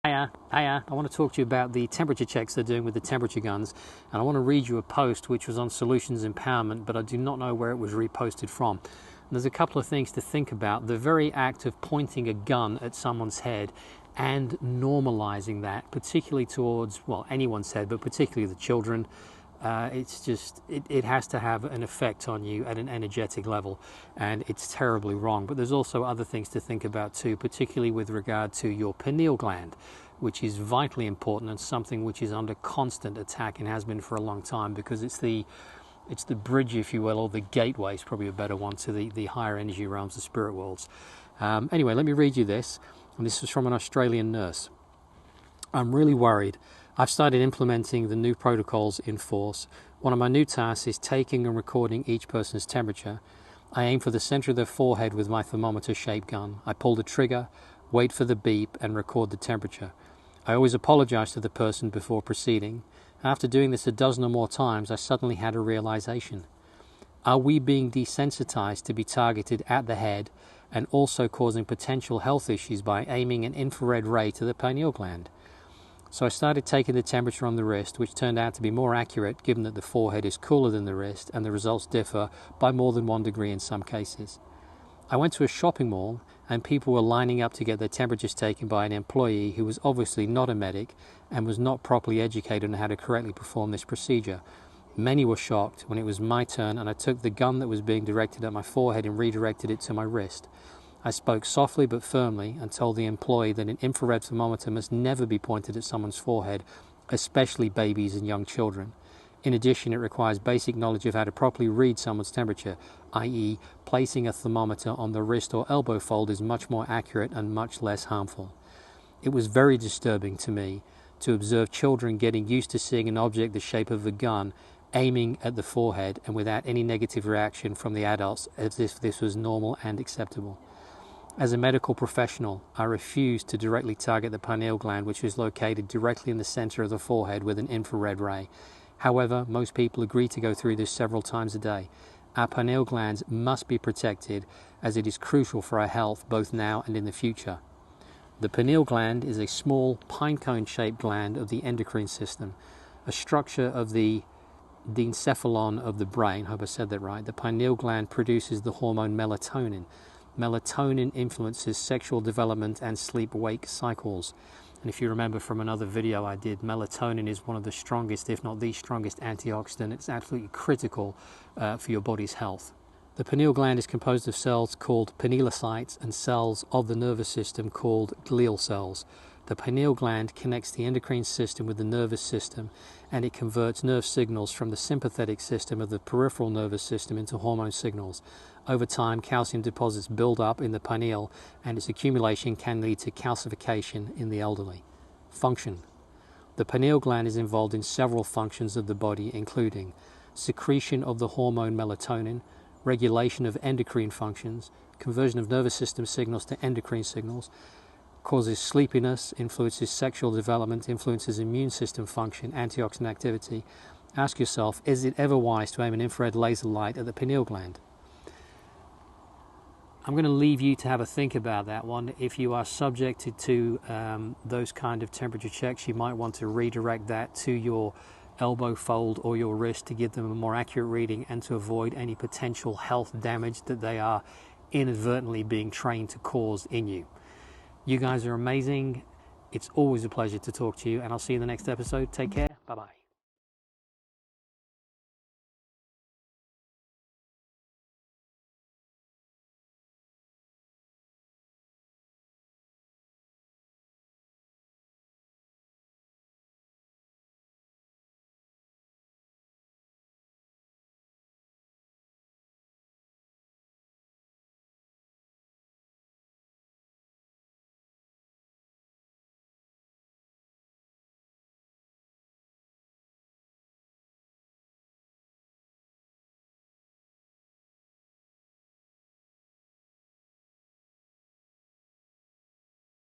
Hiya. I want to talk to you about the temperature checks they're doing with the temperature guns, and I want to read you a post which was on Solutions Empowerment, but I do not know where it was reposted from. And there's a couple of things to think about. The very act of pointing a gun at someone's head and normalizing that, particularly towards, well, anyone's head, but particularly the children, it has to have an effect on you at an energetic level, and it's terribly wrong. But there's also other things to think about too, particularly with regard to your pineal gland, which is vitally important and something which is under constant attack and has been for a long time, because it's the bridge, if you will, or the gateway is probably a better one, to the higher energy realms, the spirit worlds. Anyway, let me read you this, and this is from an Australian nurse. I'm really worried. I've started implementing the new protocols in force. One of my new tasks is taking and recording each person's temperature. I aim for the center of their forehead with my thermometer-shaped gun. I pull the trigger, wait for the beep, and record the temperature. I always apologize to the person before proceeding. After doing this a dozen or more times, I suddenly had a realization. Are we being desensitized to be targeted at the head and also causing potential health issues by aiming an infrared ray to the pineal gland? So I started taking the temperature on the wrist, which turned out to be more accurate given that the forehead is cooler than the wrist and the results differ by more than 1 degree in some cases. I went to a shopping mall and people were lining up to get their temperatures taken by an employee who was obviously not a medic and was not properly educated on how to correctly perform this procedure. Many were shocked when it was my turn and I took the gun that was being directed at my forehead and redirected it to my wrist. I spoke softly but firmly and told the employee that an infrared thermometer must never be pointed at someone's forehead, especially babies and young children. In addition, it requires basic knowledge of how to properly read someone's temperature, i.e., placing a thermometer on the wrist or elbow fold is much more accurate and much less harmful. It was very disturbing to me to observe children getting used to seeing an object the shape of a gun aiming at the forehead and without any negative reaction from the adults as if this was normal and acceptable. As a medical professional, I refused to directly target the pineal gland, which is located directly in the center of the forehead with an infrared ray. However, most people agree to go through this several times a day. Our pineal glands must be protected as it is crucial for our health both now and in the future. The pineal gland is a small pinecone-shaped gland of the endocrine system, a structure of the diencephalon of the brain. I hope I said that right. The pineal gland produces the hormone melatonin. Melatonin influences sexual development and sleep-wake cycles. And if you remember from another video I did, melatonin is one of the strongest, if not the strongest, antioxidant. It's absolutely critical for your body's health. The pineal gland is composed of cells called pinealocytes and cells of the nervous system called glial cells. The pineal gland connects the endocrine system with the nervous system, and it converts nerve signals from the sympathetic system of the peripheral nervous system into hormone signals. Over time, calcium deposits build up in the pineal, and its accumulation can lead to calcification in the elderly. Function. The pineal gland is involved in several functions of the body, including secretion of the hormone melatonin, regulation of endocrine functions, conversion of nervous system signals to endocrine signals, causes sleepiness, influences sexual development, influences immune system function, antioxidant activity. Ask yourself, is it ever wise to aim an infrared laser light at the pineal gland? I'm going to leave you to have a think about that one. If you are subjected to those kind of temperature checks, you might want to redirect that to your elbow fold or your wrist to give them a more accurate reading and to avoid any potential health damage that they are inadvertently being trained to cause in you. You guys are amazing. It's always a pleasure to talk to you, and I'll see you in the next episode. Take care. Bye-bye.